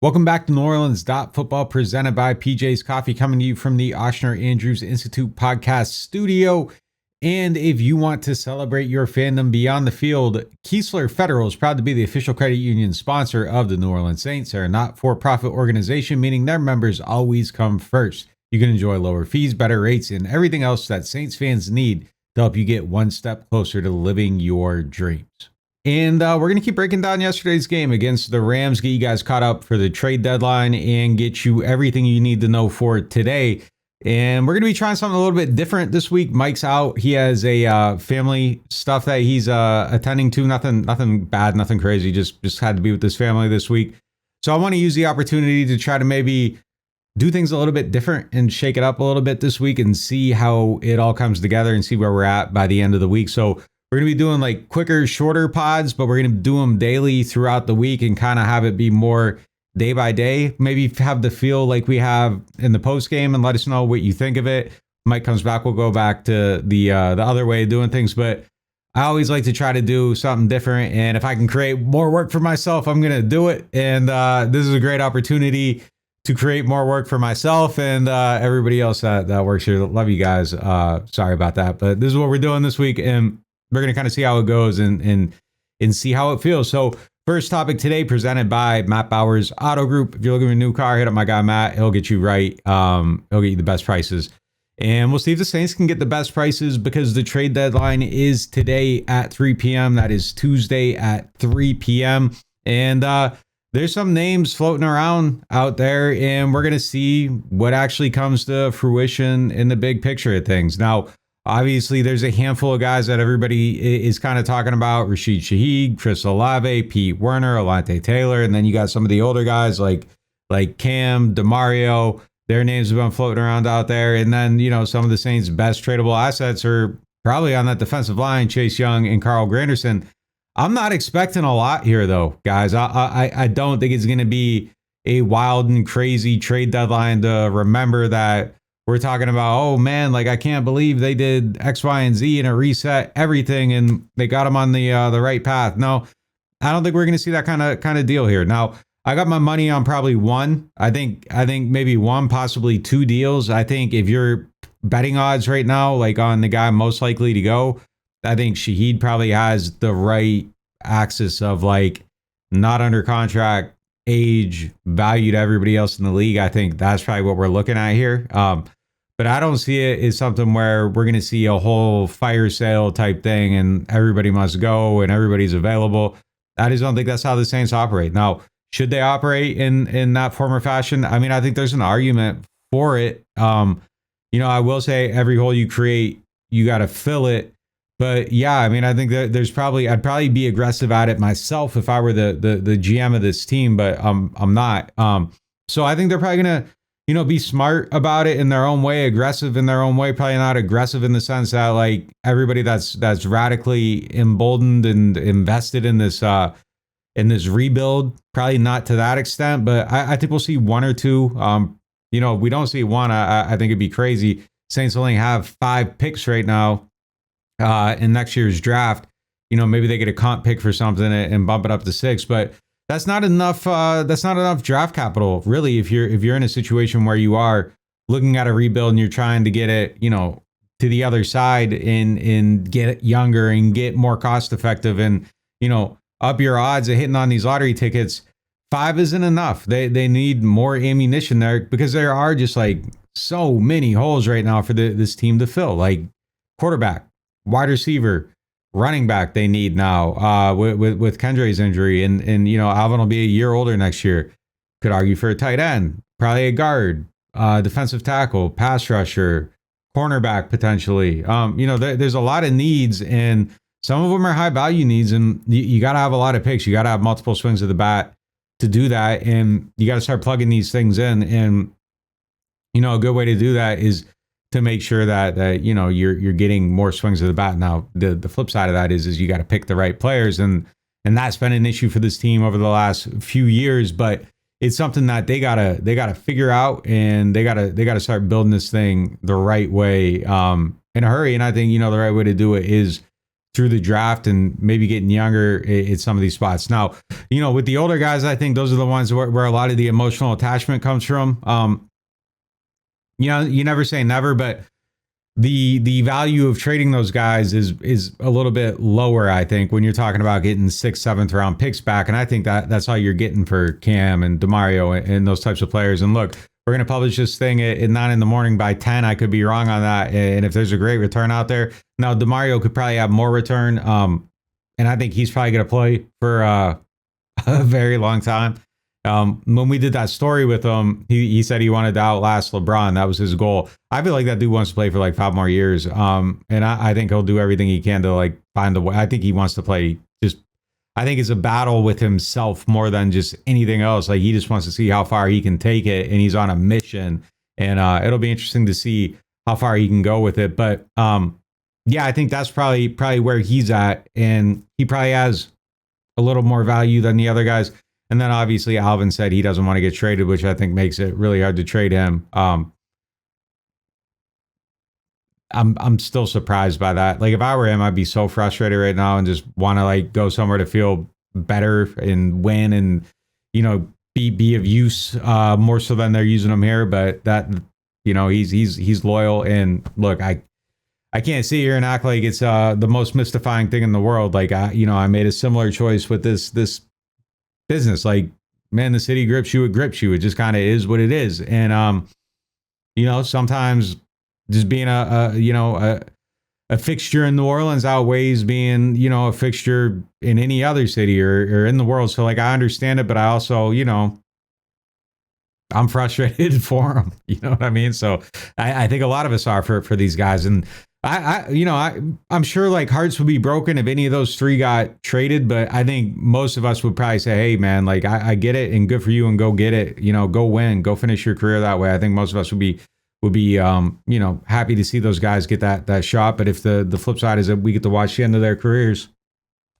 Welcome back to NewOrleans.Football, presented by PJ's Coffee, coming to you from the Oshner Andrews Institute podcast studio. And if you want to celebrate your fandom beyond the field, Keesler Federal is proud to be the official credit union sponsor of the New Orleans Saints. They're a not-for-profit organization, meaning their members always come first. You can enjoy lower fees, better rates, and everything else that Saints fans need to help you get one step closer to living your dreams. And we're going to keep breaking down yesterday's game against the Rams, get you guys caught up for the trade deadline, and get you everything you need to know for today. And we're going to be trying something a little bit different this week. Mike's out. He has a family stuff that he's attending to. Nothing bad, nothing crazy. Just had to be with his family this week. So I want to use the opportunity to try to maybe do things a little bit different and shake it up a little bit this week and see how it all comes together and see where we're at by the end of the week. So we're going to be doing like quicker, shorter pods, but we're going to do them daily throughout the week and kind of have it be more day by day. Maybe have the feel like we have in the post game and let us know what you think of it. Mike comes back, we'll go back to the other way of doing things. But I always like to try to do something different. And if I can create more work for myself, I'm going to do it. And this is a great opportunity to create more work for myself and everybody else that works here. Love you guys. Sorry about that. But this is what we're doing this week. And we're going to kind of see how it goes and see how it feels. So first topic today, presented by Matt Bowers Auto Group. If you're looking for a new car, hit up my guy Matt. He'll get you right. He'll get you the best prices. And we'll see if the Saints can get the best prices because the trade deadline is today at 3 p.m. That is Tuesday at 3 p.m. And there's some names floating around out there, and we're going to see what actually comes to fruition in the big picture of things. Now, obviously, there's a handful of guys that everybody is kind of talking about: Rashid Shaheed, Chris Olave, Pete Werner, Alante Taylor, and then you got some of the older guys like Cam, DeMario. Their names have been floating around out there, and then some of the Saints' best tradable assets are probably on that defensive line: Chase Young and Carl Granderson. I'm not expecting a lot here, though, guys. I don't think it's going to be a wild and crazy trade deadline to remember that. We're talking about, oh man, like I can't believe they did X, Y, and Z and it reset everything and they got them on the right path. No, I don't think we're going to see that kind of deal here. Now, I got my money on probably one. I think maybe one, possibly two deals. I think if you're betting odds right now, like on the guy most likely to go, I think Shaheed probably has the right axis of like not under contract, age, value to everybody else in the league. I think that's probably what we're looking at here. But I don't see it as something where we're going to see a whole fire sale type thing and everybody must go and everybody's available. I just don't think that's how the Saints operate. Now, should they operate in that form or fashion? I mean, I think there's an argument for it. I will say every hole you create, you got to fill it. But yeah, I mean, I think that I'd probably be aggressive at it myself if I were the GM of this team, but I'm not. So I think they're probably going to, be smart about it in their own way, aggressive in their own way, probably not aggressive in the sense that like everybody that's radically emboldened and invested in this rebuild, probably not to that extent, but I think we'll see one or two. If we don't see one, I think it'd be crazy. Saints only have 5 picks right now in next year's draft. Maybe they get a comp pick for something and bump it up to 6, but that's not enough. That's not enough draft capital, really. If you're in a situation where you are looking at a rebuild and you're trying to get it, to the other side and get it younger and get more cost effective and up your odds of hitting on these lottery tickets, 5 isn't enough. They need more ammunition there because there are just like so many holes right now for this team to fill, like quarterback, wide receiver, running back they need now with Kendre's injury. And Alvin will be a year older next year. Could argue for a tight end, probably a guard, defensive tackle, pass rusher, cornerback potentially. There's a lot of needs and some of them are high value needs and you got to have a lot of picks. You got to have multiple swings of the bat to do that. And you got to start plugging these things in. And, a good way to do that is to make sure that you're getting more swings of the bat. Now, the flip side of that is you got to pick the right players, and that's been an issue for this team over the last few years. But it's something that they gotta figure out, and they gotta start building this thing the right way in a hurry. And I think the right way to do it is through the draft and maybe getting younger at some of these spots. Now, with the older guys, I think those are the ones where a lot of the emotional attachment comes from. You never say never, but the value of trading those guys is a little bit lower, I think, when you're talking about getting 6th, 7th round picks back. And I think that's all you're getting for Cam and DeMario and those types of players. And look, we're going to publish this thing at 9 in the morning. By 10, I could be wrong on that. And if there's a great return out there, now DeMario could probably have more return. And I think he's probably going to play for a very long time. When we did that story with him, he said he wanted to outlast LeBron. That was his goal. I feel like that dude wants to play for like 5 more years. And I think he'll do everything he can to like find the way. I think he wants to play I think it's a battle with himself more than just anything else. Like he just wants to see how far he can take it, and he's on a mission. And it'll be interesting to see how far he can go with it. But yeah, I think that's probably where he's at, and he probably has a little more value than the other guys. And then obviously Alvin said he doesn't want to get traded, which I think makes it really hard to trade him. I'm still surprised by that. Like if I were him, I'd be so frustrated right now and just want to like go somewhere to feel better and win and be of use more so than they're using him here. But that he's loyal, and look, I can't sit here and act like it's the most mystifying thing in the world. Like I made a similar choice with this business. Like, man, the city grips you, it grips you. It just kind of is what it is. And sometimes just being a fixture in New Orleans outweighs being, a fixture in any other city or in the world. So like, I understand it, but I also, I'm frustrated for them. You know what I mean? So I think a lot of us are for these guys. And I'm sure like hearts would be broken if any of those 3 got traded, but I think most of us would probably say, hey man, like I get it and good for you and go get it, go win, go finish your career that way. I think most of us would be happy to see those guys get that shot. But if the flip side is that we get to watch the end of their careers,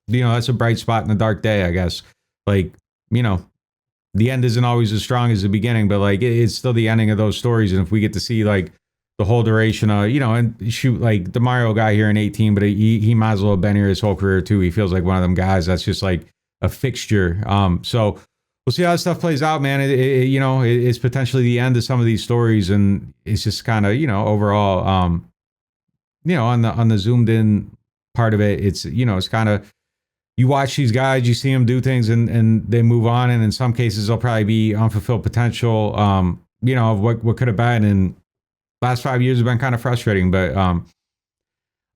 that's a bright spot in the dark day, I guess. Like, the end isn't always as strong as the beginning, but like it's still the ending of those stories. And if we get to see like the whole duration of, and shoot, like DeMario got here in 18, but he might as well have been here his whole career too. He feels like one of them guys that's just like a fixture. So we'll see how that stuff plays out, man. It's potentially the end of some of these stories, and it's just kind of, overall, on the zoomed in part of it, it's, it's kind of, you watch these guys, you see them do things and they move on. And in some cases, they'll probably be unfulfilled potential, of what could have been. And last 5 years have been kind of frustrating, but I'm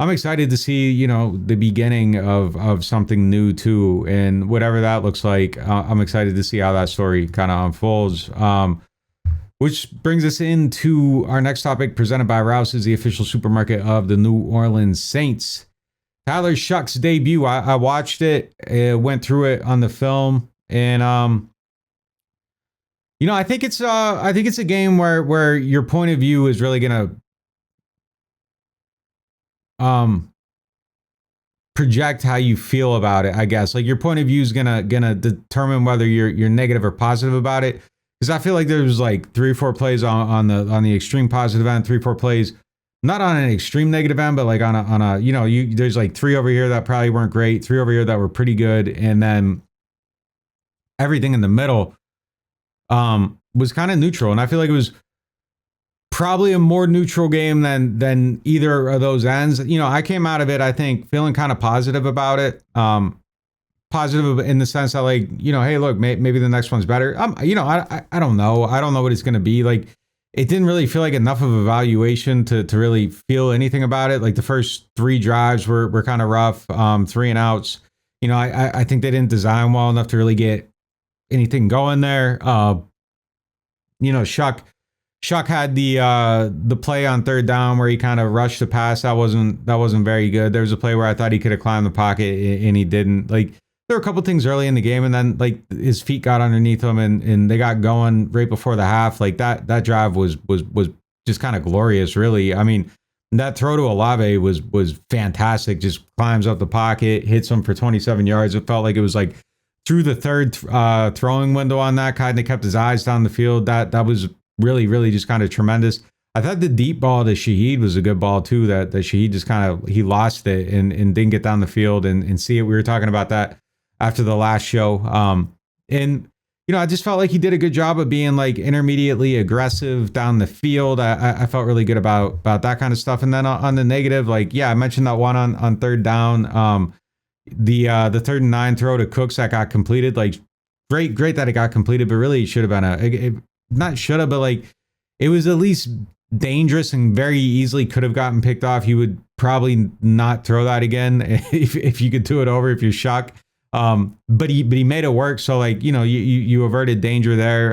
excited to see, the beginning of something new too. And whatever that looks like, I'm excited to see how that story kind of unfolds. Which brings us into our next topic, presented by Rouse's, the official supermarket of the New Orleans Saints. Tyler Shough's debut. I watched it, went through it on the film, and I think it's a game where your point of view is really gonna project how you feel about it. I guess like your point of view is gonna determine whether you're negative or positive about it. Because I feel like there's like 3 or 4 plays on the extreme positive end, 3 or 4 plays not on an extreme negative end, but like on a there's like 3 over here that probably weren't great, 3 over here that were pretty good, and then everything in the middle was kind of neutral. And I feel like it was probably a more neutral game than either of those ends. I came out of it, I think, feeling kind of positive about it. Positive in the sense that like, hey, look, maybe the next one's better. I don't know. I don't know what it's going to be. Like, it didn't really feel like enough of a valuation to really feel anything about it. Like the first 3 drives were kind of rough, 3 and outs. I think they didn't design well enough to really get anything going there. Shough had the play on 3rd down where he kind of rushed the pass. That wasn't very good. There was a play where I thought he could have climbed the pocket and he didn't. Like, there were a couple things early in the game, and then like his feet got underneath him and they got going right before the half. Like that drive was just kind of glorious, really. I mean, that throw to Olave was fantastic. Just climbs up the pocket, hits him for 27 yards. It felt like it was like through the 3rd throwing window on that, kind of kept his eyes down the field. That was really, really just kind of tremendous. I thought the deep ball to Shaheed was a good ball too. That Shaheed just kind of he lost it and didn't get down the field and see it. We were talking about that after the last show. And I just felt like he did a good job of being like intermediately aggressive down the field. I felt really good about that kind of stuff. And then on the negative, like, yeah, I mentioned that one on third down. The 3rd and 9 throw to Cooks that got completed. Like, great that it got completed, but really it should have been not should have, but like it was at least dangerous and very easily could have gotten picked off. You would probably not throw that again if you could do it over if you're Shough. But he made it work. So like, you averted danger there.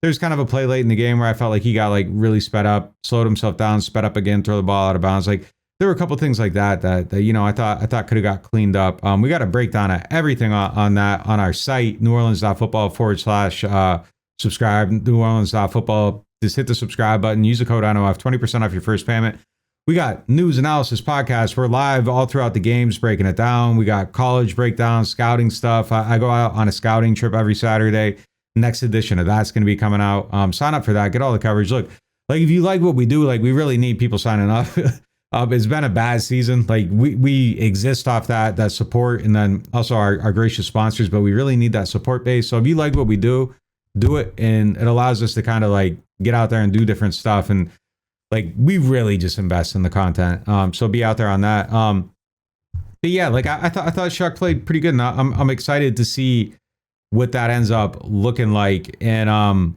There's kind of a play late in the game where I felt like he got like really sped up, slowed himself down, sped up again, throw the ball out of bounds. Like there were a couple things like that I thought could have got cleaned up. We got a breakdown of everything on that on our site, NewOrleans.Football /subscribe, NewOrleans.Football. Just hit the subscribe button, use the code NOF, 20% off your first payment. We got news, analysis, podcasts. We're live all throughout the games, breaking it down. We got college breakdowns, scouting stuff. I go out on a scouting trip every Saturday. Next edition of that's going to be coming out. Sign up for that. Get all the coverage. Look, like if you like what we do, like we really need people signing up. It's been a bad season. Like we exist off that support, and then also our gracious sponsors. But we really need that support base. So if you like what we do it, and it allows us to kind of like get out there and do different stuff. And like we really just invest in the content. So be out there on that. But yeah, like I thought Shough played pretty good, and I'm excited to see what that ends up looking like. And I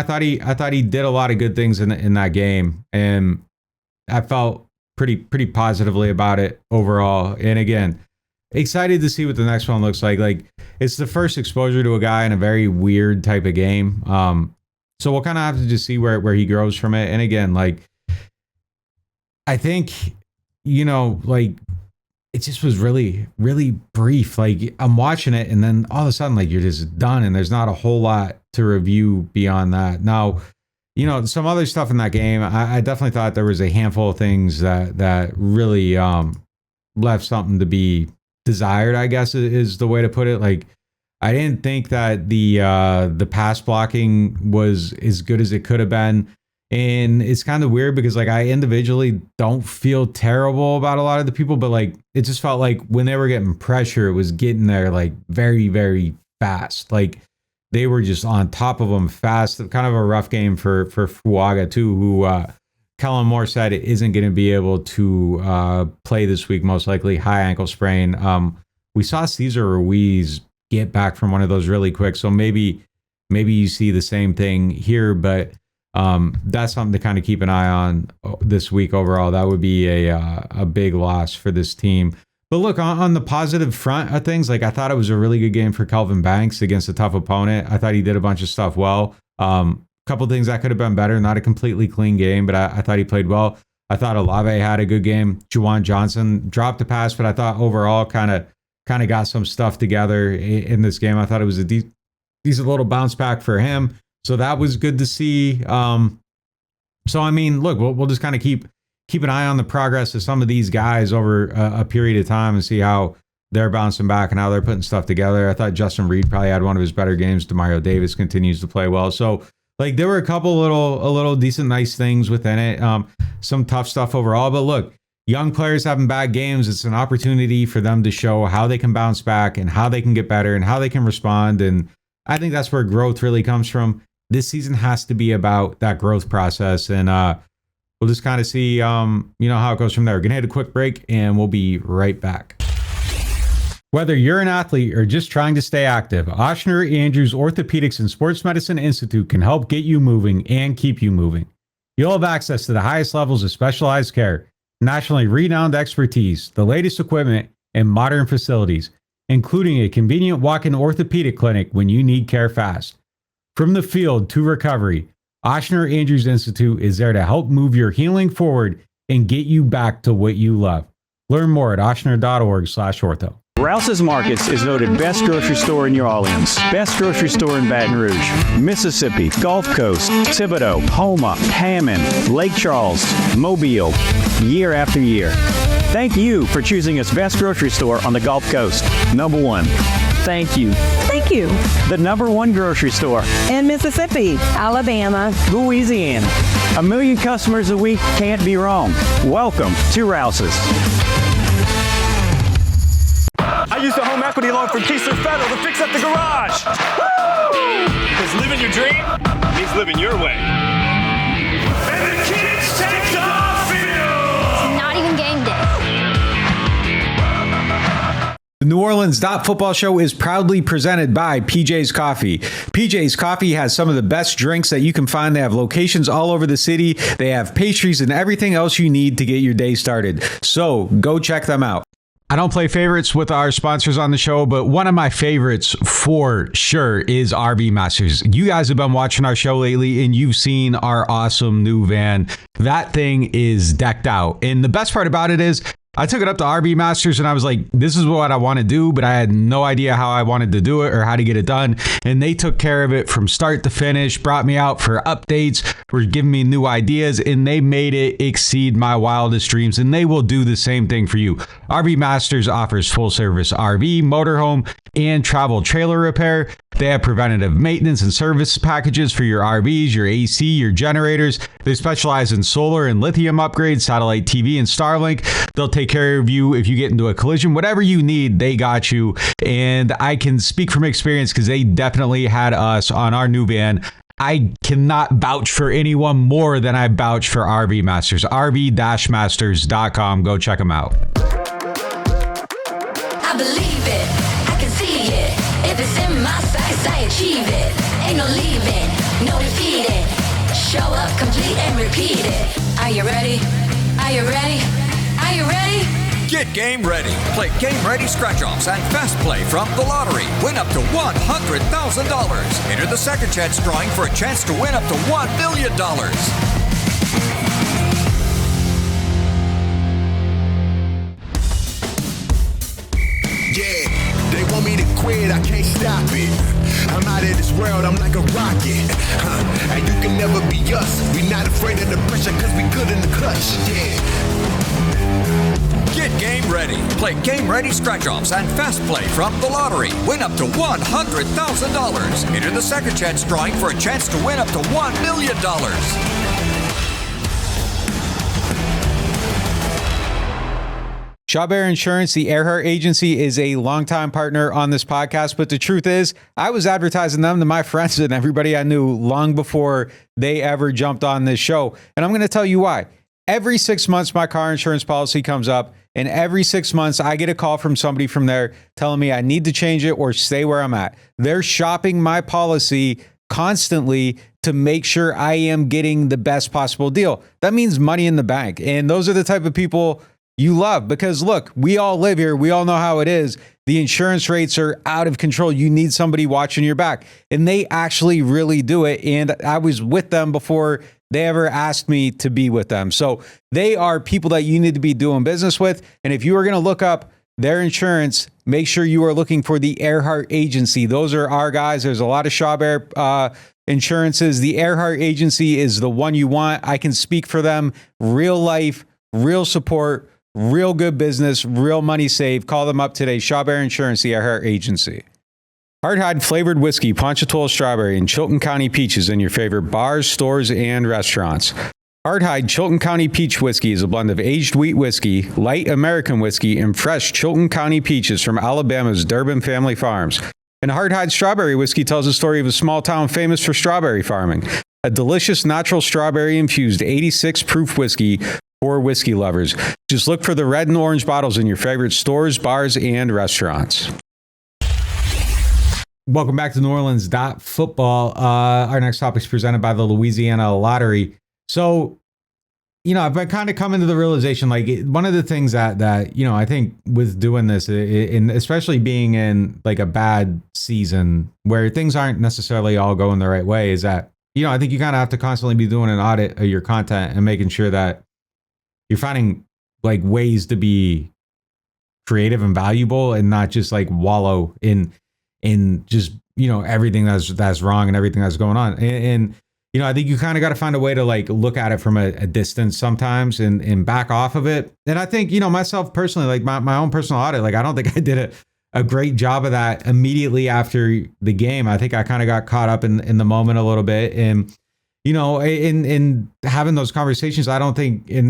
thought he did a lot of good things in that game, and I felt pretty positively about it overall. And again, excited to see what the next one looks like. Like it's the first exposure to a guy in a very weird type of game. So we'll kind of have to just see where he grows from it. And again, like I think, like it just was really, really brief. Like I'm watching it and then all of a sudden, like you're just done and there's not a whole lot to review beyond that. Now, some other stuff in that game, I definitely thought there was a handful of things that really left something to be desired, I guess is the way to put it. Like I didn't think that the pass blocking was as good as it could have been. And it's kind of weird because like I individually don't feel terrible about a lot of the people, but like it just felt like when they were getting pressure, it was getting there like very, very fast. Like they were just on top of them fast. Kind of a rough game for Fuaga too, who Kellen Moore said isn't going to be able to play this week, most likely high ankle sprain. We saw Cesar Ruiz get back from one of those really quick. So maybe you see the same thing here, but that's something to kind of keep an eye on this week overall. That would be a big loss for this team. But look, on the positive front of things, like I thought it was a really good game for Kelvin Banks against a tough opponent. I thought he did a bunch of stuff well. Couple things that could have been better. Not a completely clean game, but I thought he played well. I thought Olave had a good game. Juwan Johnson dropped a pass, but I thought overall kind of got some stuff together in this game. I thought it was a decent little bounce back for him. So that was good to see. So, I mean, look, we'll just kind of keep an eye on the progress of some of these guys over a period of time and see how they're bouncing back and how they're putting stuff together. I thought Justin Reed probably had one of his better games. Demario Davis continues to play well. So, like, there were a couple little decent, nice things within it. Some tough stuff overall. But look, young players having bad games, it's an opportunity for them to show how they can bounce back and how they can get better and how they can respond. And I think that's where growth really comes from. This season has to be about that growth process. And we'll just kind of see, how it goes from there. We're going to hit a quick break and we'll be right back. Whether you're an athlete or just trying to stay active, Ochsner Andrews Orthopedics and Sports Medicine Institute can help get you moving and keep you moving. You'll have access to the highest levels of specialized care, nationally renowned expertise, the latest equipment, and modern facilities, including a convenient walk-in orthopedic clinic when you need care fast. From the field to recovery, Ochsner Andrews Institute is there to help move your healing forward and get you back to what you love. Learn more at ochsner.org/ortho. Rouse's Markets is voted best grocery store in New Orleans, best grocery store in Baton Rouge, Mississippi, Gulf Coast, Thibodaux, Houma, Hammond, Lake Charles, Mobile, year after year. Thank you for choosing us best grocery store on the Gulf Coast. Number one. Thank you. Thank Thank you. The #1 grocery store. In Mississippi, Alabama, Louisiana. 1 million customers a week can't be wrong. Welcome to Rouse's. I used a home equity loan from Keystone Federal to fix up the garage. Because living your dream means living your way. And the kids take off field. It's not even game day. The NewOrleans.Football show is proudly presented by PJ's Coffee. PJ's Coffee has some of the best drinks that you can find. They have locations all over the city. They have pastries and everything else you need to get your day started. So go check them out. I don't play favorites with our sponsors on the show, but one of my favorites for sure is RV Masters. You guys have been watching our show lately and you've seen our awesome new van. That thing is decked out. And the best part about it is I took it up to RV Masters and I was like, this is what I want to do, but I had no idea how I wanted to do it or how to get it done. And they took care of it from start to finish, brought me out for updates, were giving me new ideas, and they made it exceed my wildest dreams. And they will do the same thing for you. RV Masters offers full service RV, motorhome, and travel trailer repair. They have preventative maintenance and service packages for your RVs, your AC, your generators. They specialize in solar and lithium upgrades, satellite TV, and Starlink. They'll take care of you if you get into a collision. Whatever you need, they got you. And I can speak from experience because they definitely had us on our new van. I cannot vouch for anyone more than I vouch for RV Masters. RV-Masters.com. Go check them out. I believe it, I can see it. If it's in my sights, I achieve it. Ain't no leaving, no defeating. Show up, complete and repeat it. Are you ready? Are you ready? Are you ready? Get game ready. Play Game Ready Scratch-Offs and Fast Play from the lottery. Win up to $100,000. Enter the second chance drawing for a chance to win up to $1 million. Yeah, they want me to quit, I can't stop it. I'm out of this world, I'm like a rocket. And you can never be us. We not afraid of the pressure, cause we good in the clutch. Yeah. Get game ready. Play Game Ready Scratch-Offs and Fast Play from the lottery. Win up to $100,000. Enter the second chance drawing for a chance to win up to $1 million. Shough Insurance, the Earhart Agency, is a longtime partner on this podcast, but the truth is, I was advertising them to my friends and everybody I knew long before they ever jumped on this show. And I'm going to tell you why. Every 6 months, my car insurance policy comes up, and every 6 months, I get a call from somebody from there telling me I need to change it or stay where I'm at. They're shopping my policy constantly to make sure I am getting the best possible deal. That means money in the bank. And those are the type of people you love, because look, we all live here. We all know how it is. The insurance rates are out of control. You need somebody watching your back, and they actually really do it. And I was with them before they ever asked me to be with them. So they are people that you need to be doing business with. And if you are going to look up their insurance, make sure you are looking for the Earhart Agency. Those are our guys. There's a lot of Shough insurances. The Earhart Agency is the one you want. I can speak for them. Real life, real support, real good business, real money saved. Call them up today. Shough Insurance, the Earhart Agency. Hardhide flavored whiskey, Ponchatoula strawberry, and Chilton County peaches in your favorite bars, stores, and restaurants. Hardhide Chilton County peach whiskey is a blend of aged wheat whiskey, light American whiskey, and fresh Chilton County peaches from Alabama's Durbin Family Farms. And Hardhide strawberry whiskey tells the story of a small town famous for strawberry farming. A delicious natural strawberry-infused 86 proof whiskey for whiskey lovers. Just look for the red and orange bottles in your favorite stores, bars, and restaurants. Welcome back to NewOrleans.Football. Our next topic is presented by the Louisiana Lottery. So, I've been kind of coming to the realization, like, one of the things that I think with doing this, and especially being in like a bad season where things aren't necessarily all going the right way, is that, I think you kind of have to constantly be doing an audit of your content and making sure that you're finding like ways to be creative and valuable and not just like wallow in just, everything that's wrong and everything that's going on. And I think you kind of got to find a way to like look at it from a distance sometimes and back off of it. And I think, myself personally, like my own personal audit, like I don't think I did a great job of that immediately after the game. I think I kind of got caught up in the moment a little bit. And, in having those conversations, I don't think they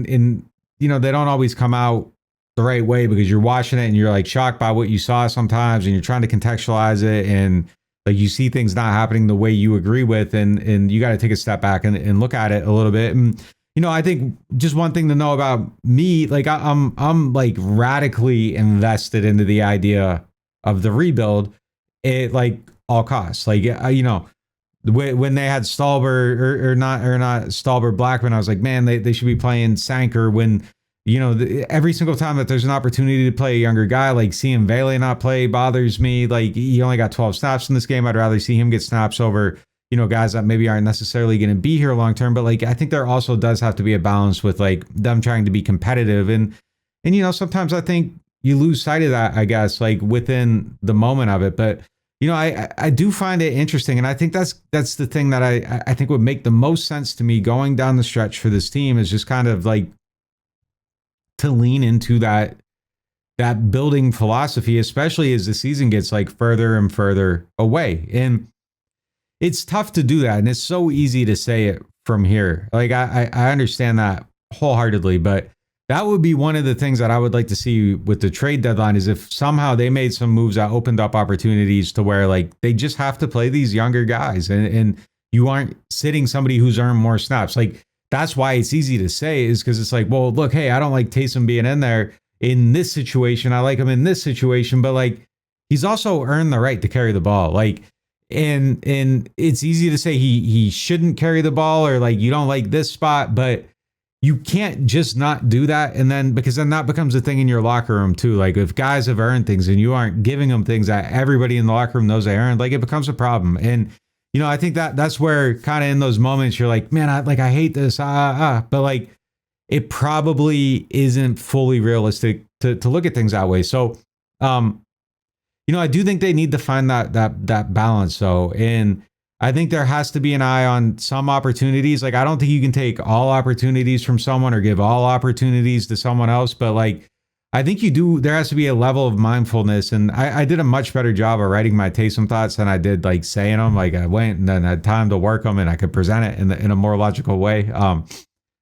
don't always come out the right way because you're watching it and you're like shocked by what you saw sometimes and you're trying to contextualize it and like you see things not happening the way you agree with and you got to take a step back and look at it a little bit. And, I think just one thing to know about me, like I'm like radically invested into the idea of the rebuild at like all costs. Like, when they had Stallber or not Stallber Blackman, I was like, man, they should be playing Sanker when, every single time that there's an opportunity to play a younger guy, like seeing Vele not play bothers me. Like he only got 12 snaps in this game. I'd rather see him get snaps over, guys that maybe aren't necessarily going to be here long term. But like, I think there also does have to be a balance with like them trying to be competitive. And sometimes I think you lose sight of that, I guess, like within the moment of it. But, I do find it interesting. And I think that's the thing that I think would make the most sense to me going down the stretch for this team is just kind of like to lean into that building philosophy, especially as the season gets like further and further away. And it's tough to do that. And it's so easy to say it from here. Like I understand that wholeheartedly, but that would be one of the things that I would like to see with the trade deadline is if somehow they made some moves that opened up opportunities to where like they just have to play these younger guys and you aren't sitting somebody who's earned more snaps. Like that's why it's easy to say is because it's like, well, look, hey, I don't like Taysom being in there in this situation. I like him in this situation, but like he's also earned the right to carry the ball. Like, and it's easy to say he shouldn't carry the ball or like you don't like this spot, but you can't just not do that. And then because then that becomes a thing in your locker room too. Like if guys have earned things and you aren't giving them things that everybody in the locker room knows they earned, like it becomes a problem. And I think that's where kind of in those moments you're like, man, I hate this, but like it probably isn't fully realistic to look at things that way. So, I do think they need to find that balance though. And I think there has to be an eye on some opportunities. Like, I don't think you can take all opportunities from someone or give all opportunities to someone else, but like, I think there has to be a level of mindfulness. And I did a much better job of writing my Taysom thoughts than I did like saying them. Like I went and then had time to work them and I could present it in a more logical way.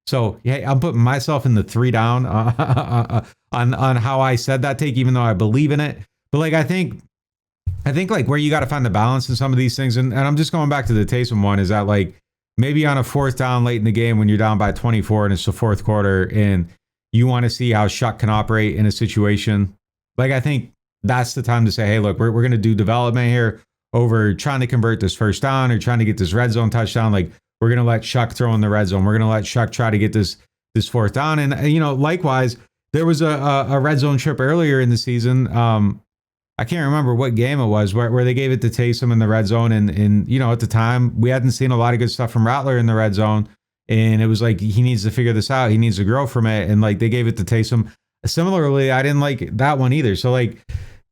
So yeah, I'm putting myself in the 3 down on how I said that take, even though I believe in it. But like, I think like where you got to find the balance in some of these things. And I'm just going back to the Taysom one is that like maybe on a 4th down late in the game when you're down by 24 and it's the 4th quarter and you want to see how Shough can operate in a situation. Like, I think that's the time to say, hey, look, we're going to do development here over trying to convert this 1st down or trying to get this red zone touchdown. Like, we're going to let Shough throw in the red zone. We're going to let Shough try to get this 4th down. And, likewise, there was a red zone trip earlier in the season. I can't remember what game it was where they gave it to Taysom in the red zone. And at the time, we hadn't seen a lot of good stuff from Rattler in the red zone. And it was like, he needs to figure this out. He needs to grow from it. And like, they gave it to Taysom. Similarly, I didn't like that one either. So like,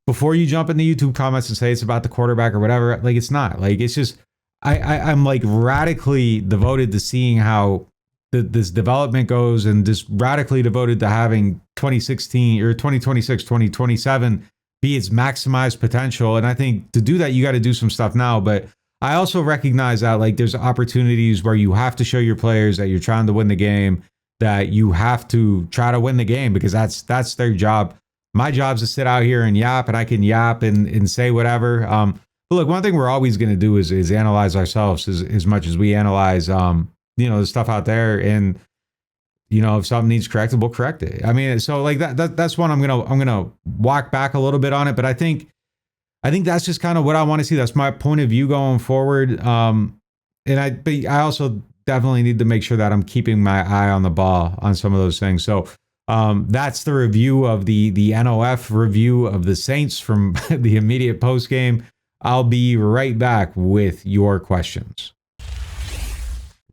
before you jump in the YouTube comments and say it's about the quarterback or whatever, like it's not. Like, it's just, I'm like radically devoted to seeing how this development goes and just radically devoted to having 2016 or 2026, 2027 be its maximized potential. And I think to do that, you got to do some stuff now. But I also recognize that like there's opportunities where you have to show your players that you're trying to win the game, that you have to try to win the game because that's their job. My job's to sit out here and yap, and I can yap and say whatever. But look, one thing we're always going to do is analyze ourselves as much as we analyze, the stuff out there. And, if something needs corrected, we'll correct it. I mean, so like that's one I'm going to walk back a little bit on it, but I think that's just kind of what I want to see. That's my point of view going forward. But I also definitely need to make sure that I'm keeping my eye on the ball on some of those things. So that's the review of the NOF review of the Saints from the immediate post game. I'll be right back with your questions.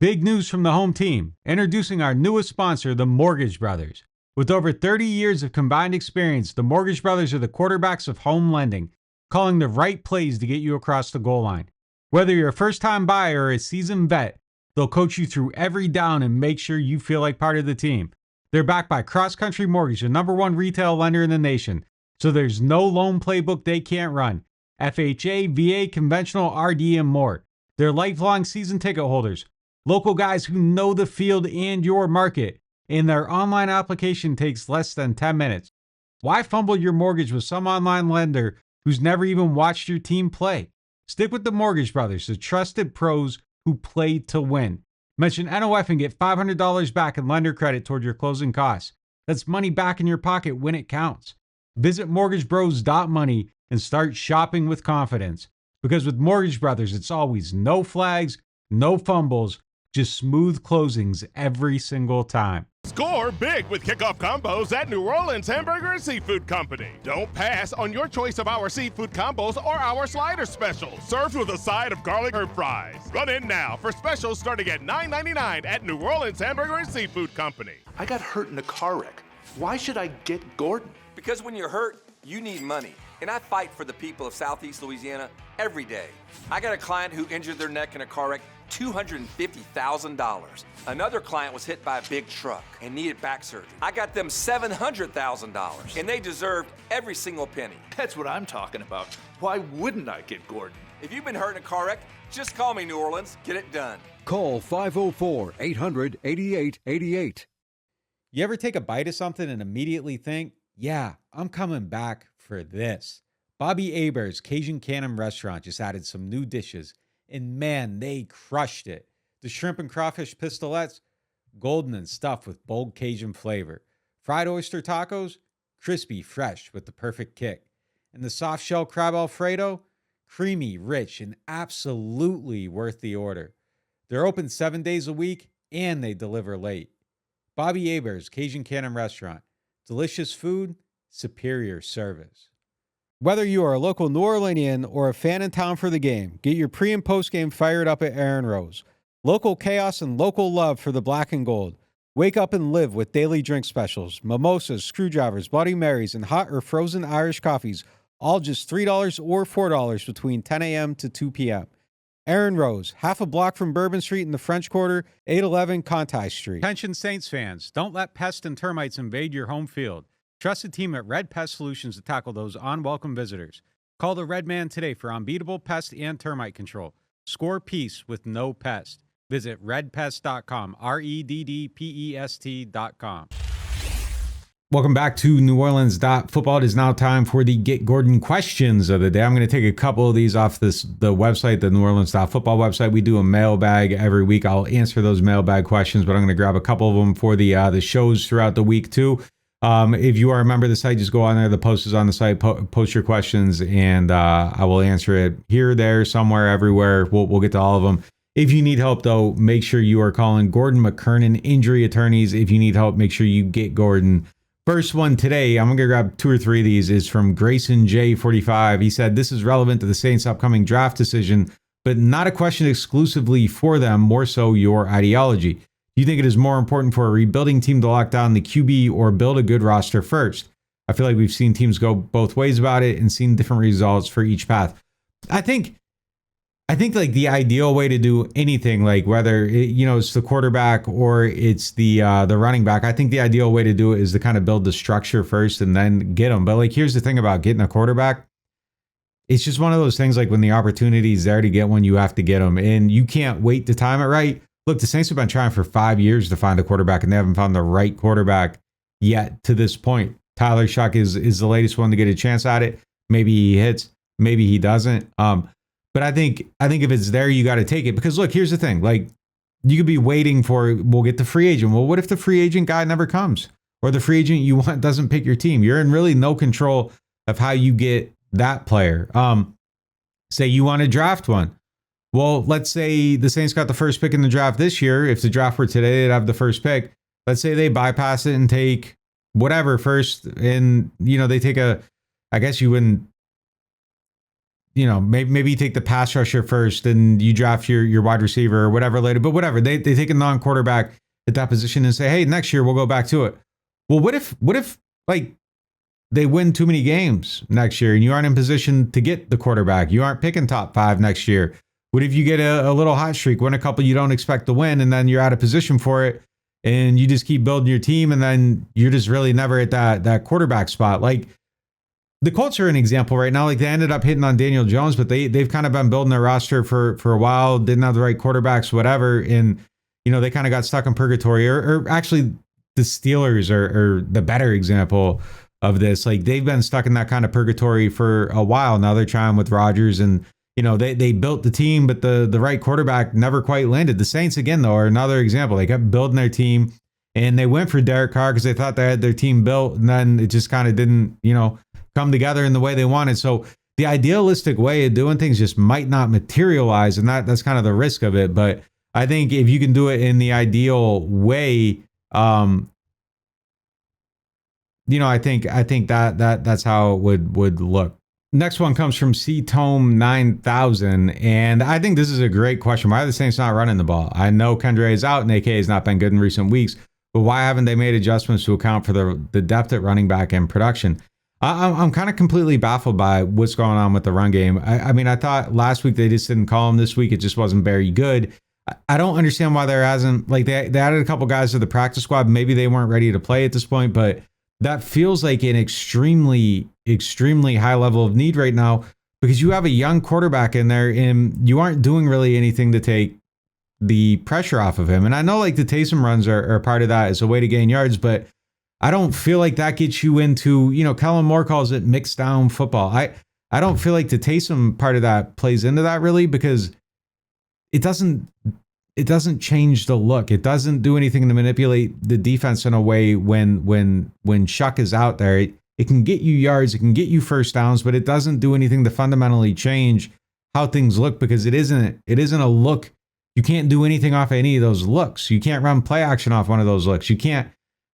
Big news from the home team, introducing our newest sponsor, the Mortgage Brothers. With over 30 years of combined experience, the Mortgage Brothers are the quarterbacks of home lending, calling the right plays to get you across the goal line. Whether you're a first-time buyer or a seasoned vet, they'll coach you through every down and make sure you feel like part of the team. They're backed by Cross Country Mortgage, the #1 retail lender in the nation. So there's no loan playbook they can't run. FHA, VA, conventional, RD, and more. They're lifelong season ticket holders. Local guys who know the field and your market. And their online application takes less than 10 minutes. Why fumble your mortgage with some online lender who's never even watched your team play? Stick with the Mortgage Brothers, the trusted pros who play to win. Mention NOF and get $500 back in lender credit toward your closing costs. That's money back in your pocket when it counts. Visit mortgagebros.money and start shopping with confidence. Because with Mortgage Brothers, it's always no flags, no fumbles, just smooth closings every single time. Score big with kickoff combos at New Orleans Hamburger and Seafood Company. Don't pass on your choice of our seafood combos or our slider specials. Served with a side of garlic herb fries. Run in now for specials starting at $9.99 at New Orleans Hamburger and Seafood Company. I got hurt in a car wreck. Why should I get Gordon? Because when you're hurt, you need money. And I fight for the people of Southeast Louisiana every day. I got a client who injured their neck in a car wreck, $250,000. Another client was hit by a big truck and needed back surgery. I got them $700,000, and they deserved every single penny. That's what I'm talking about. Why wouldn't I get Gordon? If you've been hurt in a car wreck, just call me, New Orleans. Get it done. Call 504-800-8888. You ever take a bite of something and immediately think, yeah, I'm coming back for this? Bobby Hebert's Cajun Cannon Restaurant just added some new dishes, and man, they crushed it. The shrimp and crawfish pistolets, golden and stuffed with bold Cajun flavor. Fried oyster tacos, crispy, fresh with the perfect kick. And the soft shell crab Alfredo, creamy, rich, and absolutely worth the order. They're open 7 days a week, and they deliver late. Bobby Hebert's Cajun Cannon Restaurant. Delicious food, superior service. Whether you are a local New Orleanian or a fan in town for the game, get your pre- and post-game fired up at Aaron Rose. Local chaos and local love for the black and gold. Wake up and live with daily drink specials, mimosas, screwdrivers, Bloody Marys, and hot or frozen Irish coffees, all just $3 or $4 between 10 a.m. to 2 p.m. Aaron Rose, half a block from Bourbon Street in the French Quarter, 811 Conti Street. Attention Saints fans, don't let pests and termites invade your home field. Trust the team at Red Pest Solutions to tackle those unwelcome visitors. Call the Red Man today for unbeatable pest and termite control. Score peace with no pest. Visit redpest.com, REDDPEST.com. Welcome back to NewOrleans.Football. It is now time for the Get Gordon questions of the day. I'm going to take a couple of these off the website, the NewOrleans.Football website. We do a mailbag every week. I'll answer those mailbag questions, but I'm going to grab a couple of them for the shows throughout the week too. If you are a member of the site, just go on there. The post is on the site. Post your questions, and I will answer it here, there, somewhere, everywhere. We'll get to all of them. If you need help, though, make sure you are calling Gordon McKernan Injury Attorneys. If you need help, make sure you get Gordon. First one today, I'm going to grab 2 or 3 of these, is from Grayson J45. He said, this is relevant to the Saints' upcoming draft decision, but not a question exclusively for them, more so your ideology. Do you think it is more important for a rebuilding team to lock down the QB or build a good roster first? I feel like we've seen teams go both ways about it and seen different results for each path. I think like the ideal way to do anything, like whether it's the quarterback or it's the running back, I think the ideal way to do it is to kind of build the structure first and then get them. But like, here's the thing about getting a quarterback. It's just one of those things, like when the opportunity is there to get one, you have to get them, and you can't wait to time it right. Look, the Saints have been trying for 5 years to find a quarterback, and they haven't found the right quarterback yet to this point. Tyler Shough is the latest one to get a chance at it. Maybe he hits, maybe he doesn't. But I think if it's there, you got to take it, because look, here's the thing. Like, you could be waiting for, we'll get the free agent. Well, what if the free agent guy never comes, or the free agent you want doesn't pick your team? You're in really no control of how you get that player. Say you want to draft one. Well, let's say the Saints got the first pick in the draft this year. If the draft were today, they'd have the first pick. Let's say they bypass it and take whatever first, and they take I guess you wouldn't. Maybe you take the pass rusher first, and you draft your wide receiver or whatever later. But whatever, they take a non-quarterback at that position and say, hey, next year we'll go back to it. Well, what if like they win too many games next year and you aren't in position to get the quarterback? You aren't picking top 5 next year. What if you get a little hot streak, win a couple you don't expect to win, and then you're out of position for it, and you just keep building your team, and then you're just really never at that quarterback spot? Like, the Colts are an example right now. Like they ended up hitting on Daniel Jones, but they've kind of been building their roster for a while, didn't have the right quarterbacks, whatever. And, they kind of got stuck in purgatory, or actually the Steelers are the better example of this. Like they've been stuck in that kind of purgatory for a while. Now they're trying with Rodgers, and, they built the team, but the right quarterback never quite landed. The Saints, again, though, are another example. They kept building their team, and they went for Derek Carr because they thought they had their team built, and then it just kind of didn't, come together in the way they wanted. So the idealistic way of doing things just might not materialize, and that's kind of the risk of it. But I think if you can do it in the ideal way, I think that's how it would look. Next one comes from C-Tome 9000, and I think this is a great question. Why are the Saints not running the ball? I know Kendre is out, and AK has not been good in recent weeks, but why haven't they made adjustments to account for the depth at running back and production? I'm kind of completely baffled by what's going on with the run game. I mean, I thought last week they just didn't call him. This week it just wasn't very good. I don't understand why there hasn't, like they added a couple guys to the practice squad. Maybe they weren't ready to play at this point, but that feels like an extremely, extremely high level of need right now because you have a young quarterback in there and you aren't doing really anything to take the pressure off of him. And I know like the Taysom runs are part of that as a way to gain yards, but I don't feel like that gets you into, Kellen Moore calls it mixed down football. I don't feel like the Taysom part of that plays into that really because it doesn't change the look. It doesn't do anything to manipulate the defense in a way when Shough is out there. It can get you yards, it can get you first downs, but it doesn't do anything to fundamentally change how things look because it isn't a look. You can't do anything off any of those looks. You can't run play action off one of those looks. You can't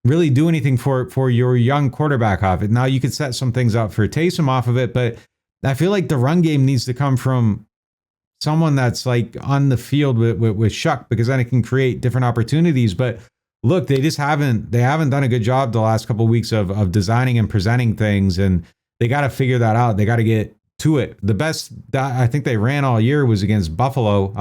really do anything for your young quarterback off it. Now you could set some things up for Taysom off of it, but I feel like the run game needs to come from someone that's like on the field with Shough because then it can create different opportunities. But look, they haven't done a good job the last couple of weeks of designing and presenting things, and they got to figure that out. They got to get to it. The best that I think they ran all year was against Buffalo,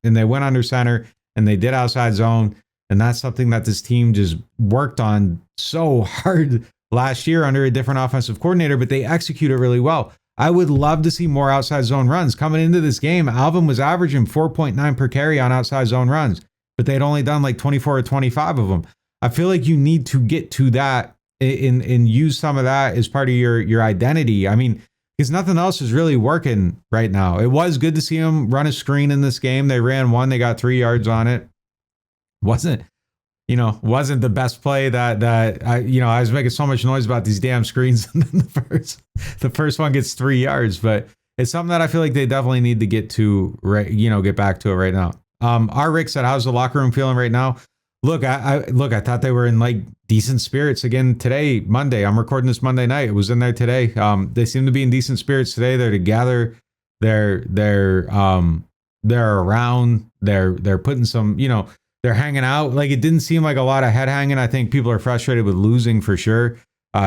and they went under center and they did outside zone. And that's something that this team just worked on so hard last year under a different offensive coordinator, but they execute it really well. I would love to see more outside zone runs. Coming into this game, Alvin was averaging 4.9 per carry on outside zone runs, but they'd only done like 24 or 25 of them. I feel like you need to get to that and use some of that as part of your identity. I mean, because nothing else is really working right now. It was good to see them run a screen in this game. They ran one, they got 3 yards on it. Wasn't the best play that I was making so much noise about these damn screens. And then the first one gets 3 yards, but it's something that I feel like they definitely need to get to, right, get back to it right now. Our Rick said, how's the locker room feeling right now? Look, I thought they were in like decent spirits again today, Monday. I'm recording this Monday night. It was in there today. They seem to be in decent spirits today. They're together. They're around. They're putting some, they're hanging out. Like it didn't seem like a lot of head hanging. I think people are frustrated with losing for sure.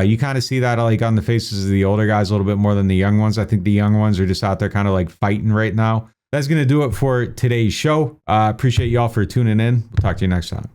You kind of see that like on the faces of the older guys a little bit more than the young ones. I think the young ones are just out there kind of like fighting right now. That's going to do it for today's show. Appreciate y'all for tuning in. We'll talk to you next time.